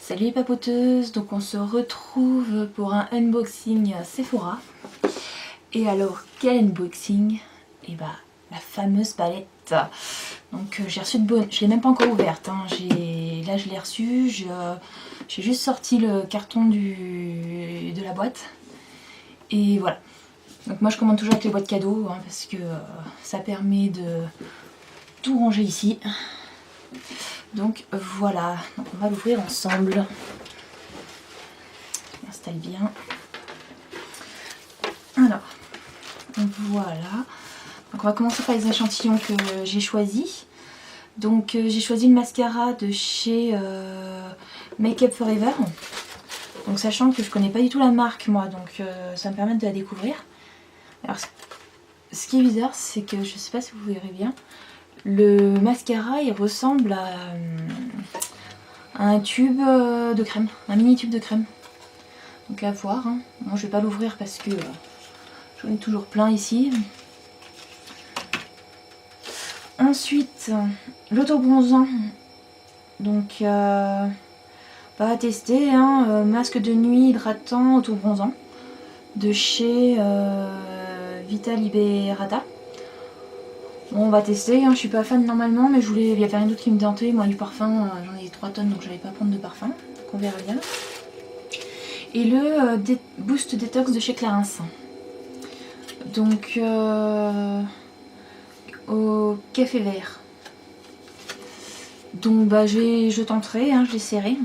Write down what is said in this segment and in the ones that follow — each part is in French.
Salut les papoteuses, donc on se retrouve pour un unboxing Sephora. Et alors, quel unboxing? Et bah, la fameuse palette. Donc j'ai reçu de bonnes, je l'ai même pas encore ouverte, hein. Là je l'ai reçue, j'ai juste sorti le carton de la boîte. Et voilà. Donc moi je commande toujours avec les boîtes cadeaux, hein, parce que ça permet de tout ranger ici. Donc voilà, donc on va l'ouvrir ensemble. Je m'installe bien. Alors, voilà. Donc on va commencer par les échantillons que j'ai choisis. Donc j'ai choisi le mascara de chez Make Up For Ever. Donc sachant que je connais pas du tout la marque moi, donc ça me permet de la découvrir. Alors ce qui est bizarre, c'est que je sais pas si vous verrez bien, le mascara il ressemble à un tube de crème, un mini tube de crème. Donc à voir, hein. Bon, je vais pas l'ouvrir parce que j'en ai toujours plein ici. Ensuite, l'autobronzant. Donc on va tester, hein, masque de nuit hydratant autobronzant de chez Vita Liberata. Bon, on va tester, hein. Je suis pas fan normalement, mais il y avait rien d'autre qui me tentait. Moi du parfum, j'en ai 3 tonnes, donc je n'allais pas prendre de parfum, donc on verra bien. Et le Boost Detox de chez Clarins. Donc au café vert. Donc bah je tenterai, hein, je l'essaierai.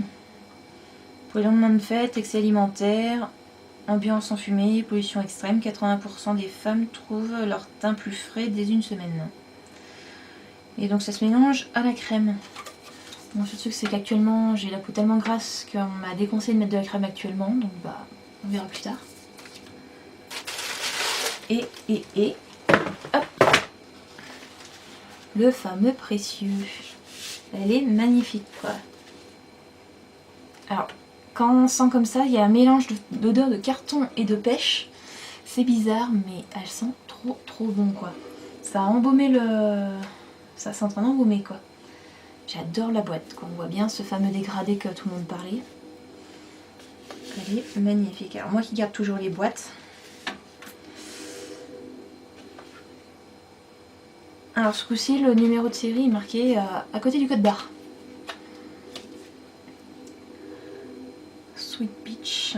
Pour les lendemains de fête, excès alimentaire, ambiance enfumée, pollution extrême, 80% des femmes trouvent leur teint plus frais dès une semaine. Et donc ça se mélange à la crème. Bon, ce truc c'est qu'actuellement j'ai la peau tellement grasse qu'on m'a déconseillé de mettre de la crème actuellement, donc bah on verra plus tard. Et hop, le fameux précieux. Elle est magnifique quoi. Alors quand on sent comme ça, il y a un mélange d'odeur de carton et de pêche. C'est bizarre, mais elle sent trop bon quoi. Ça a embaumé ça sent en train d'embaumer quoi. J'adore la boîte, quoi. On voit bien ce fameux dégradé que tout le monde parlait. Elle est magnifique. Alors moi qui garde toujours les boîtes. Alors ce coup-ci, le numéro de série est marqué à côté du code barre. Sweet Peach.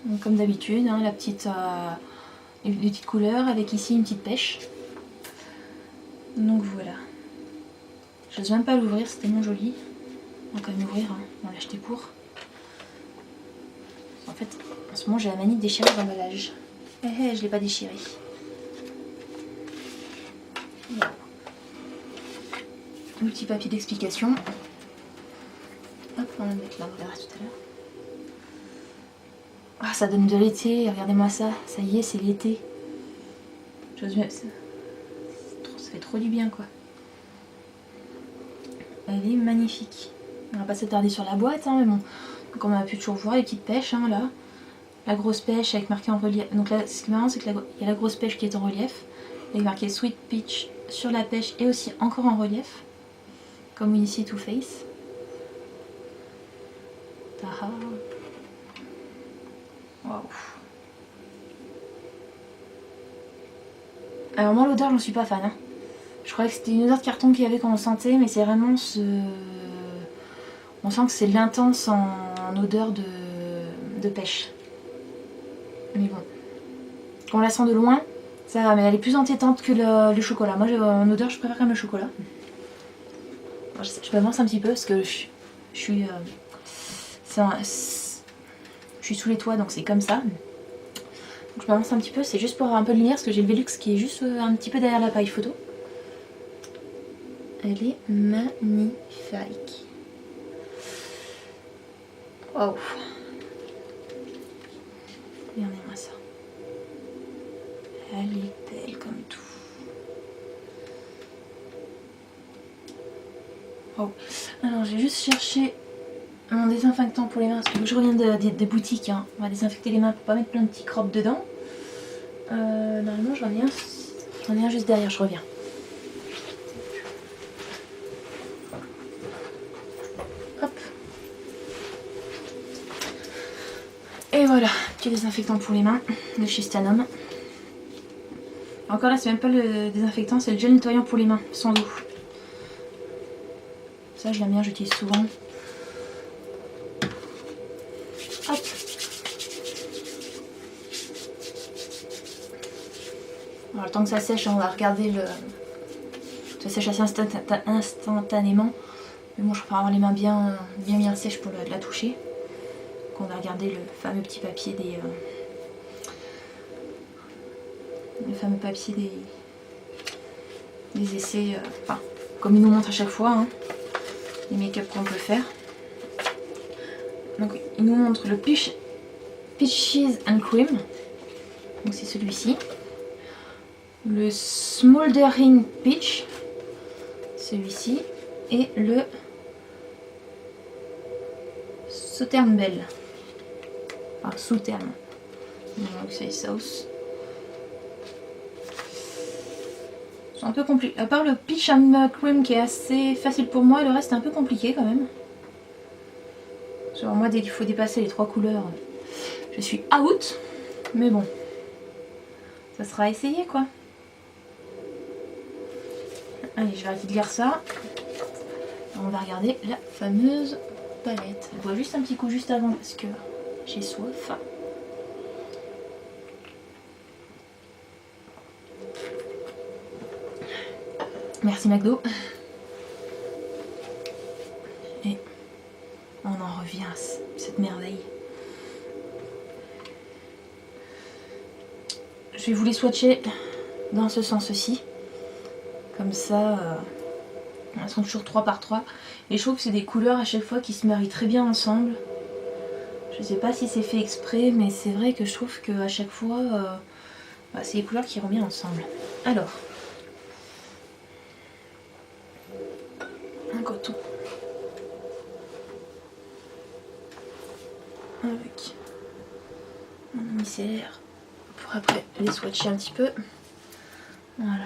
Donc, comme d'habitude, hein, les petites couleurs avec ici une petite pêche. Donc voilà. Je n'ose même pas l'ouvrir, c'est tellement joli. On va quand même l'ouvrir, hein. On l'a acheté pour. En fait, en ce moment j'ai la manie de déchirer l'emballage. Je ne l'ai pas déchiré. Voilà. Le petit papier d'explication. Hop, on va le mettre là, on verra tout à l'heure. Ah, ça donne de l'été, regardez-moi ça. Ça y est, c'est l'été. J'ose même. Ça fait trop du bien quoi. Elle est magnifique. On va pas s'attarder sur la boîte, hein, mais bon. Donc on a pu toujours voir les petites pêches, hein, là. La grosse pêche avec marqué en relief. Donc là, ce qui est marrant, c'est qu'il y a la grosse pêche qui est en relief. Avec marqué Sweet Peach sur la pêche et aussi encore en relief. Comme ici Too Faced. Taha. Waouh. Alors moi l'odeur, j'en suis pas fan, hein. Je croyais que c'était une odeur de carton qu'il y avait quand on sentait, mais c'est vraiment on sent que c'est l'intense en odeur de pêche. Mais bon. Quand on la sent de loin, ça va, mais elle est plus entêtante que le chocolat. Moi, en odeur, je préfère quand même le chocolat. Alors, je m'avance un petit peu parce que je suis sous les toits, donc c'est comme ça. Donc je m'avance un petit peu, c'est juste pour avoir un peu de lumière parce que j'ai le Velux qui est juste un petit peu derrière l'appareil photo. Elle est magnifique. Waouh. Regardez-moi ça. Elle est belle comme tout. Wow. Alors j'ai juste cherché mon désinfectant pour les mains parce que je reviens des boutiques, hein. On va désinfecter les mains pour pas mettre plein de petits crottes dedans. Normalement j'en ai un juste derrière, je reviens. Hop. Et voilà, petit désinfectant pour les mains de chez Stanum. Encore là, c'est même pas le désinfectant, c'est le gel nettoyant pour les mains, sans eau. Ça, je l'aime bien, j'utilise souvent. Hop. Alors, le temps que ça sèche, on va regarder le... Ça sèche assez instantanément. Mais bon, je préfère avoir les mains bien sèches pour la toucher. Donc, on va regarder le fameux petit papier des... le fameux papier des essais, enfin, comme il nous montre à chaque fois, hein, les make-up qu'on peut faire. Donc, il nous montre le Peaches and Cream. Donc, c'est celui-ci. Le Smoldering Peach, celui-ci. Et le Southern Belle. Enfin, Southern. Donc, c'est sauce. C'est un peu compliqué. À part le Peach and Cream qui est assez facile pour moi, le reste est un peu compliqué quand même. Genre moi, dès qu'il faut dépasser les 3 couleurs, je suis out. Mais bon, ça sera à essayer quoi. Allez, je vais arrêter de lire ça. On va regarder la fameuse palette. Je bois juste un petit coup juste avant parce que j'ai soif. Merci McDo. Et on en revient à cette merveille. Je vais vous les swatcher dans ce sens-ci. Comme ça, elles sont toujours 3 par 3. Et je trouve que c'est des couleurs à chaque fois qui se marient très bien ensemble. Je sais pas si c'est fait exprès, mais c'est vrai que je trouve qu'à chaque fois, c'est des couleurs qui vont bien ensemble. Alors, un coton. Avec mon micellaire pour après les swatcher un petit peu. Voilà.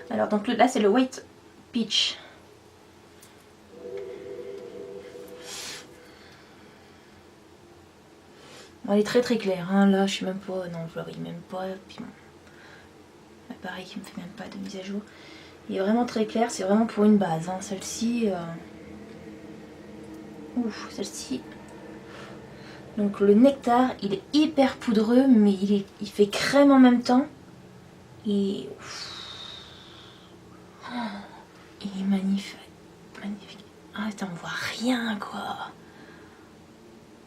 Alors donc là c'est le White Peach. Bon, elle est très très claire, hein. Là je suis même pas, non je la voyais même pas. Puis bon, l'appareil qui me fait même pas de mise à jour. Il est vraiment très clair, c'est vraiment pour une base. Hein. Celle-ci, ouf, celle-ci. Donc le nectar, il est hyper poudreux, mais il fait crème en même temps. Et il est magnifique. Magnifique. Ah, attends, on voit rien, quoi.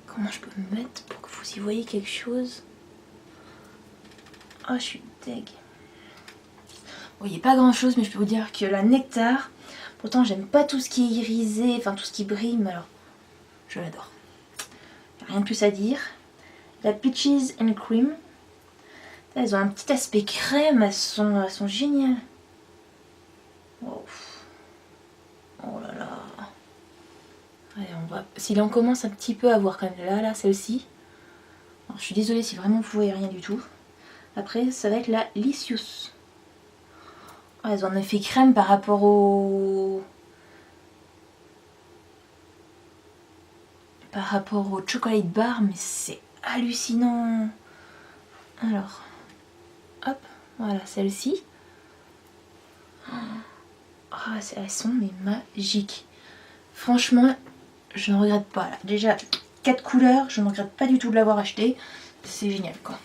Comment je peux me mettre pour que vous y voyez quelque chose? Oh, je suis deg. Vous voyez pas grand chose, mais je peux vous dire que la nectar, pourtant j'aime pas tout ce qui est irisé, enfin tout ce qui brille, mais alors, je l'adore. Rien de plus à dire. La Peaches and Cream. Elles ont un petit aspect crème, elles sont géniales. Wow. Oh là là. Allez, on va... Si là on commence un petit peu à voir quand même là celle-ci. Alors je suis désolée si vraiment vous voyez rien du tout. Après ça va être la Licious. Oh, elles ont un effet crème par rapport au... chocolate bar, mais c'est hallucinant. Alors, hop, voilà celle-ci. Oh, elles sont mais magiques. Franchement, je ne regrette pas. Là. Déjà, 4 couleurs, je ne regrette pas du tout de l'avoir acheté. C'est génial quoi.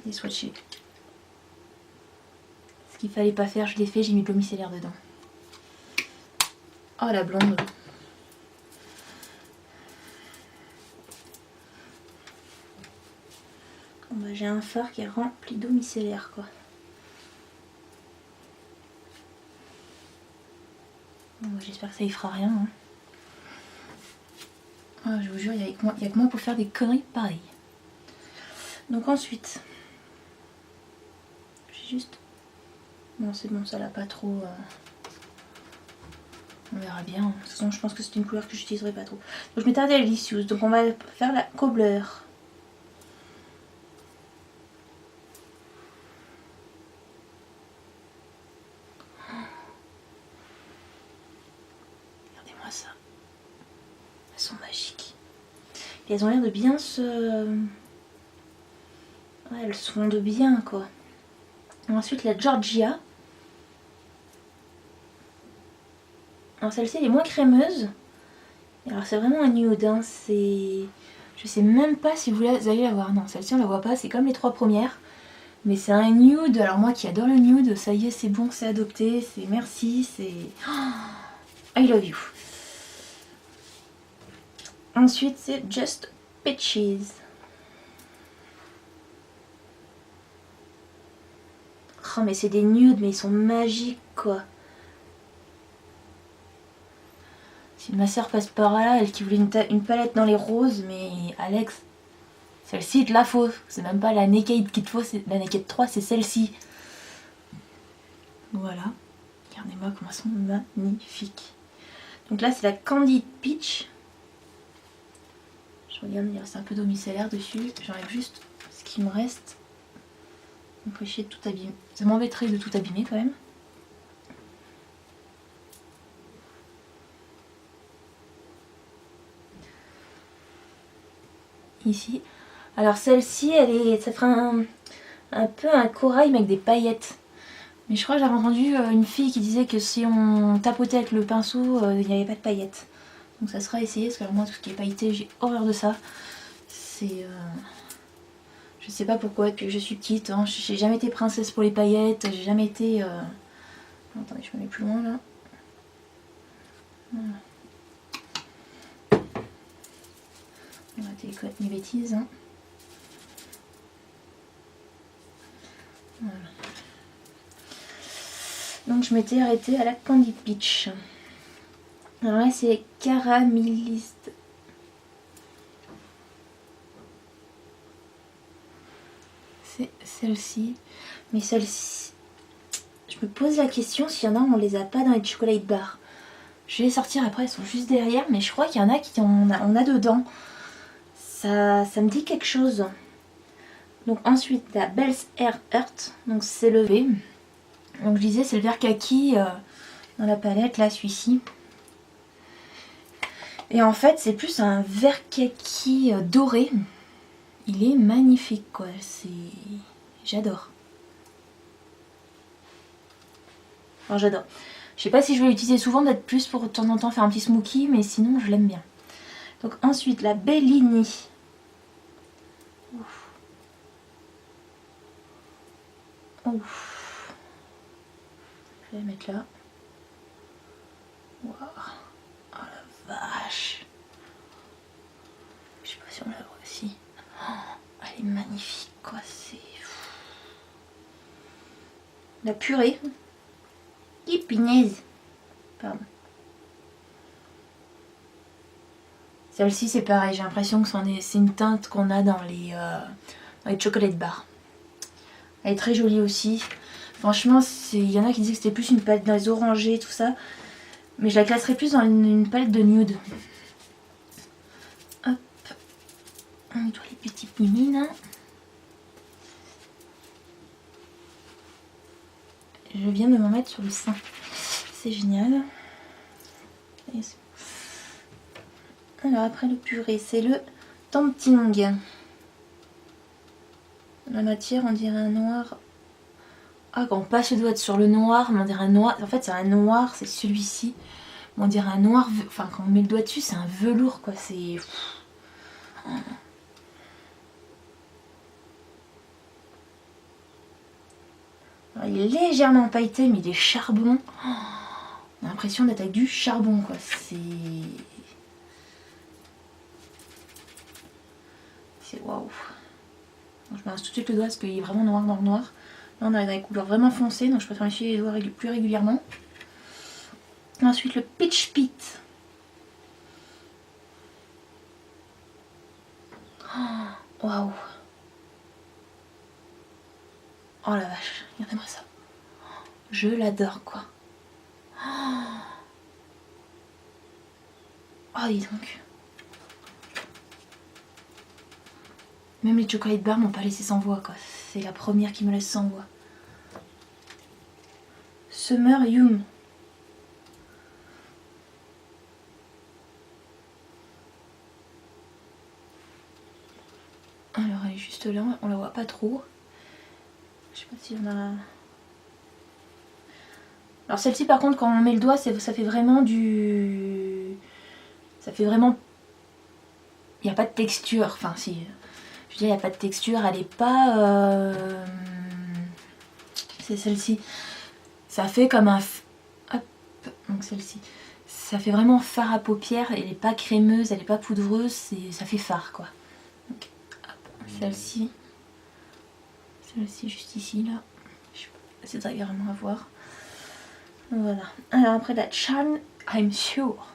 Les swatchés. Ce qu'il fallait pas faire, je l'ai fait, j'ai mis de l'eau micellaire dedans. Oh la blonde. Bon, bah, j'ai un fard qui est rempli d'eau micellaire quoi. Bon, bah, j'espère que ça y fera rien. Hein. Oh, je vous jure, il n'y a que moi pour faire des conneries pareilles. Donc ensuite, j'ai juste... Non c'est bon, ça l'a pas trop... On verra bien. De toute façon, je pense que c'est une couleur que j'utiliserai pas trop. Donc je m'étais arrêtée à la Licious. Donc on va faire la Cobbler. Regardez-moi ça. Elles sont magiques. elles ont l'air de bien se... Ouais, elles se fondent bien quoi. Ensuite la Georgia. Alors celle-ci elle est moins crémeuse. Alors c'est vraiment un nude, hein. C'est... Je sais même pas si vous allez la voir. Non, celle-ci on la voit pas, c'est comme les 3 premières. Mais c'est un nude, alors moi qui adore le nude, ça y est c'est bon, c'est adopté, c'est merci, c'est... I love you. Ensuite c'est Just Peaches. Oh mais c'est des nudes, mais ils sont magiques quoi. Si ma soeur passe par là, elle qui voulait une palette dans les roses, mais Alex, celle-ci il te la faut. C'est même pas la Naked qu'il te faut, c'est la Naked 3, c'est celle-ci. Voilà. Regardez-moi comment elles sont magnifiques. Donc là c'est la Candy Peach. Je regarde, il reste un peu d'eau micellaire dessus. J'enlève juste ce qui me reste. On peut chier de tout abîmer. Ça m'embêterait de tout abîmer quand même. Ici. Alors celle-ci, ça fera un peu un corail mais avec des paillettes. Mais je crois que j'avais entendu une fille qui disait que si on tapotait avec le pinceau, il n'y avait pas de paillettes. Donc ça sera essayé, parce que moi tout ce qui est pailleté, j'ai horreur de ça. C'est... Je sais pas pourquoi, depuis que je suis petite, hein, j'ai jamais été princesse pour les paillettes, j'ai jamais été... Attendez, je me mets plus loin là. Voilà. On va télécoder mes bêtises. Hein. Voilà. Donc je m'étais arrêtée à la Candy Peach. Alors là c'est caraméliste. C'est celle-ci. Mais celle-ci, je me pose la question s'il y en a on les a pas dans les chocolate bars. Je vais les sortir après, elles sont juste derrière, mais je crois qu'il y en a qui on a dedans. Ça me dit quelque chose. Donc ensuite la Bell's Air Earth, donc c'est le V. Donc je disais c'est le vert kaki dans la palette là, celui-ci. Et en fait c'est plus un vert kaki doré. Il est magnifique quoi, c'est... J'adore. Enfin j'adore. Je sais pas si je vais l'utiliser souvent, peut-être plus pour de temps en temps faire un petit smoky, mais sinon je l'aime bien. Donc ensuite la Bellini. Ouf. Ouf. Je vais la mettre là. Waouh. Oh la vache. Je sais pas si on la voit aussi. Oh, elle est magnifique quoi, c'est... La purée. Et punaise. Pardon. Celle-ci c'est pareil, j'ai l'impression que c'est une teinte qu'on a dans les chocolate bars. Elle est très jolie aussi. Franchement, il y en a qui disaient que c'était plus une palette dans les orangés, tout ça. Mais je la classerais plus dans une palette de nude. Hop. On nettoie les petites mimines. Je viens de m'en mettre sur le sein. C'est génial. Alors après le purée, c'est le Tempting. La matière, on dirait un noir. Ah, quand on passe le doigt sur le noir, on dirait un noir. En fait, c'est un noir, c'est celui-ci. On dirait un noir. Enfin, quand on met le doigt dessus, c'est un velours, quoi. C'est. Alors, il est légèrement pailleté, mais il est charbon. On a l'impression d'être avec du charbon, quoi. C'est waouh. Je balance tout de suite le doigt parce qu'il est vraiment noir dans le noir. Là on a des couleurs vraiment foncées, donc je préfère essuyer les doigts plus régulièrement. Ensuite le Peach Pit. Waouh. Oh la vache, regardez-moi ça. Je l'adore quoi. Oh dis donc. Même les chocolate bars m'ont pas laissé sans voix quoi. C'est la première qui me laisse sans voix. Summer Yum. juste là, on la voit pas trop. Je sais pas si on a... Alors celle-ci par contre quand on met le doigt ça fait vraiment du... Ça fait vraiment... Il n'y a pas de texture, enfin si... Je veux dire il n'y a pas de texture, elle est pas... C'est celle-ci. Ça fait comme un... Hop, donc celle-ci. Ça fait vraiment fard à paupières, elle n'est pas crémeuse, elle n'est pas poudreuse, ça fait fard quoi. Donc, celle-ci. Celle-ci juste ici là. C'est agréablement à voir. Voilà. Alors après la Charm I'm Sure.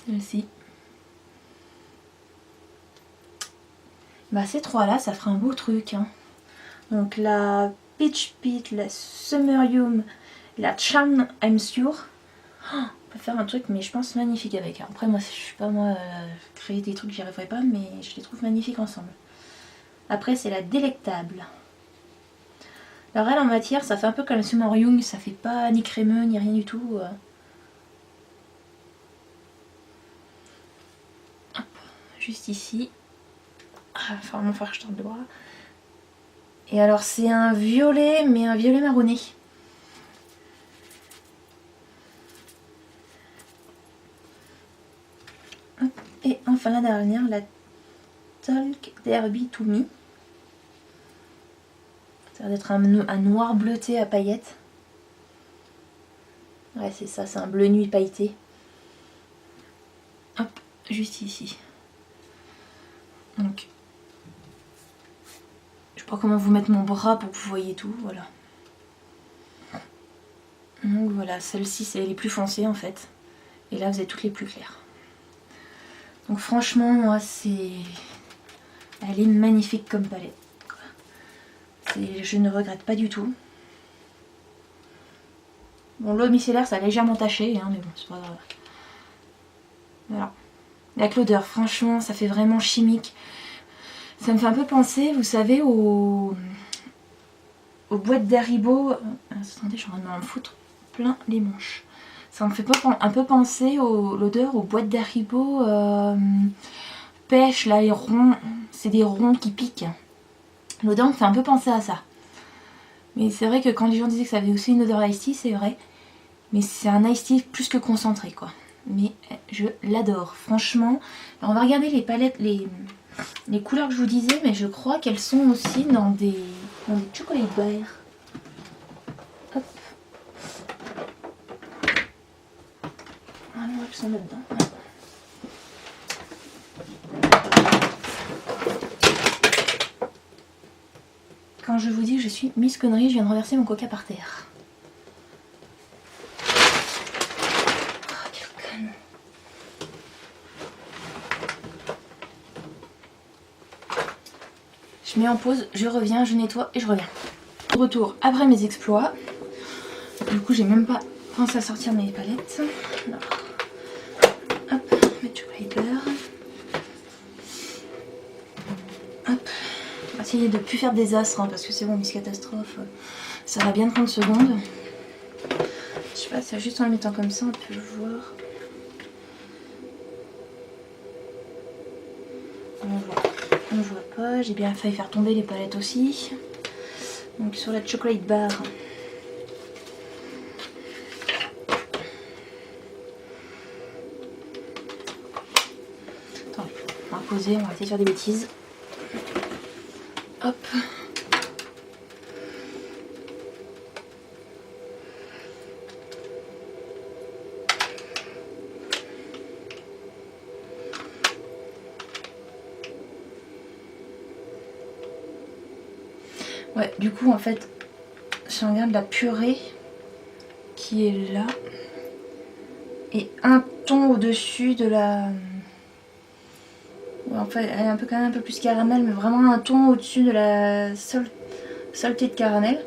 Celle-ci. Bah ces trois là ça ferait un beau truc hein. Donc la Peach Pit, la Sumerium, la Charm I'm Sure. Oh, on peut faire un truc mais je pense magnifique avec. Après moi je suis pas moi créer des trucs j'y arriverai pas mais je les trouve magnifiques ensemble. Après c'est la Délectable. Alors elle en matière ça fait un peu comme le Sumerium, ça fait pas ni crémeux ni rien du tout. Hop, juste ici. Enfin mon frère je tente le bras. Et alors c'est un violet mais un violet marronné. Et enfin la dernière, la Talk Derby to Me. Ça a l'air d'être un noir bleuté à paillettes. Ouais c'est ça, c'est un bleu nuit pailleté. Hop, juste ici. Donc, je sais pas comment vous mettre mon bras pour que vous voyez tout, voilà. Donc voilà, celle-ci c'est les plus foncées en fait. Et là vous avez toutes les plus claires. Donc franchement moi c'est... Elle est magnifique comme palette. Je ne regrette pas du tout. Bon l'eau micellaire ça a légèrement taché hein, mais bon c'est pas grave. Voilà. Avec l'odeur franchement ça fait vraiment chimique. Ça me fait un peu penser vous savez aux boîtes d'Haribo. Attendez je suis en train de m'en foutre plein les manches. Ça me fait un peu penser l'odeur aux boîtes d'Haribo pêche là les ronds. C'est des ronds qui piquent. L'odeur me fait un peu penser à ça. Mais c'est vrai que quand les gens disaient que ça avait aussi une odeur ice tea, c'est vrai. Mais c'est un ice tea plus que concentré quoi. Mais je l'adore. Franchement, alors on va regarder les palettes, les couleurs que je vous disais. Mais je crois qu'elles sont aussi dans des chocolate bears. Hop. Alors elles sont là-dedans. Quand je vous dis que je suis Miss Connerie, je viens de renverser mon coca par terre. Oh, quelle conne. Je mets en pause, je reviens, je nettoie et je reviens. Retour après mes exploits. Du coup, j'ai même pas pensé à sortir mes palettes. Alors, hop, mes chocolate bears. Hop. Essayer de ne plus faire de désastre hein, parce que c'est bon, Miss Catastrophe, ça va bien 30 secondes. Je sais pas, c'est juste en le mettant comme ça, on peut le voir. On voit pas, j'ai bien failli faire tomber les palettes aussi. Donc sur la chocolate bar. Attendez, on va poser, on va essayer de faire des bêtises. Hop. Ouais, du coup en fait, si on regarde la purée qui est là, et un ton au-dessus de la... Ouais, en fait, elle est un peu, quand même un peu plus caramel, mais vraiment un ton au-dessus de la saltée de caramel.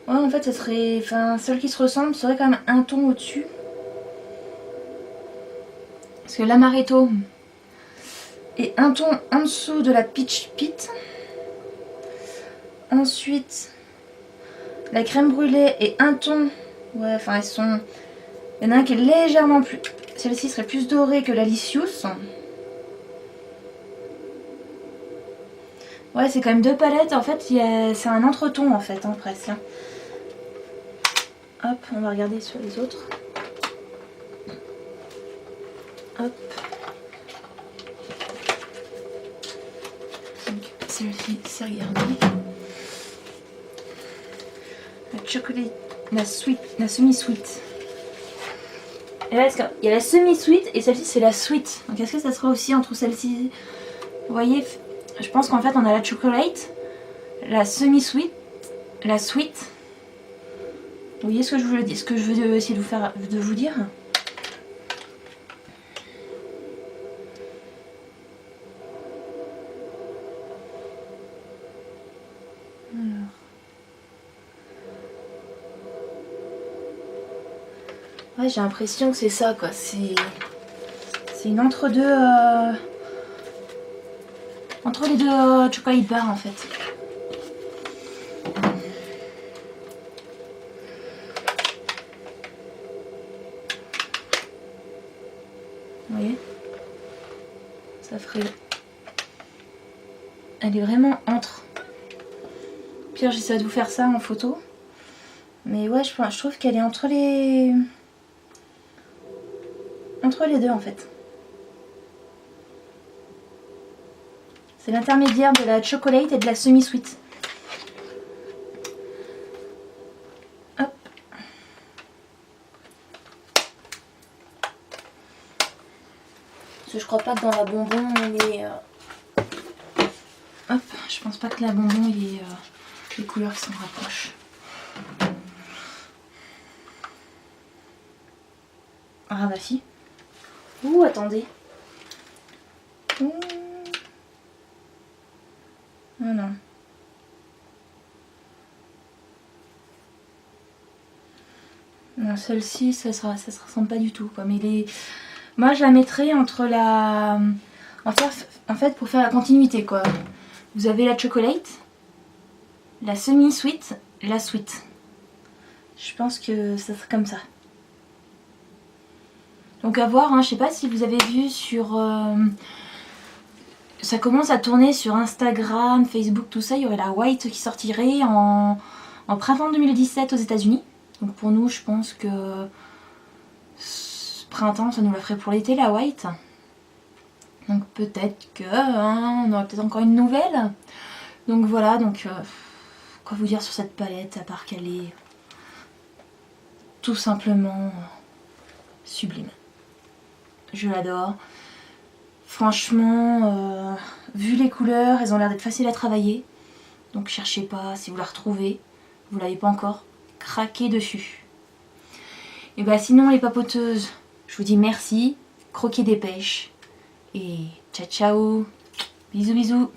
Ouais, en fait, ça serait... Enfin, celle qui se ressemble serait quand même un ton au-dessus. Parce que l'amaretto, et un ton en dessous de la Peach Pit. Ensuite, la crème brûlée et un ton. Ouais, enfin, elles sont. Il y en a un qui est légèrement plus. Celle-ci serait plus dorée que la Licious. Ouais, c'est quand même deux palettes. En fait, c'est un entre-ton en fait, hein, presque. Hop, on va regarder sur les autres. Hop. Donc, celle-ci, c'est regardé. La chocolat, la sweet, la semi-sweet. Et là, il y a la semi-sweet et celle-ci, c'est la sweet. Donc, est-ce que ça sera aussi entre celle-ci? Vous voyez, je pense qu'en fait, on a la chocolate, la semi-sweet, la sweet. Vous voyez ce que je veux dire, ce que je veux essayer de vous dire? Ouais, j'ai l'impression que c'est ça, quoi. C'est une entre-deux. Entre les deux chocolate bar, en fait. Vous voyez? Ça ferait. Elle est vraiment entre. Pire, j'essaie de vous faire ça en photo. Mais ouais, je trouve qu'elle est entre les deux en fait. C'est l'intermédiaire de la chocolate et de la semi-sweet. Hop. Parce que je crois pas que dans la bonbon il est... Hop, je pense pas que la bonbon il y ait les couleurs qui s'en rapprochent. Ah bah si. Ouh, attendez. Ouh. Oh non. Non, celle-ci, ça se ressemble pas du tout, quoi. Mais moi, je la mettrais entre la... En fait, pour faire la continuité, quoi. Vous avez la chocolate, la semi-sweet, la sweet. Je pense que ça serait comme ça. Donc à voir, hein, je sais pas si vous avez vu sur... ça commence à tourner sur Instagram, Facebook, tout ça. Il y aurait la white qui sortirait en printemps 2017 aux États-Unis. Donc pour nous, je pense que ce printemps, ça nous la ferait pour l'été, la white. Donc peut-être que on aura peut-être encore une nouvelle. Donc voilà, donc quoi vous dire sur cette palette à part qu'elle est tout simplement sublime. Je l'adore. Franchement, vu les couleurs, elles ont l'air d'être faciles à travailler. Donc cherchez pas, si vous la retrouvez, vous l'avez pas encore, craquez dessus. Et bah sinon les papoteuses, je vous dis merci, croquez des pêches. Et ciao ciao, bisous bisous.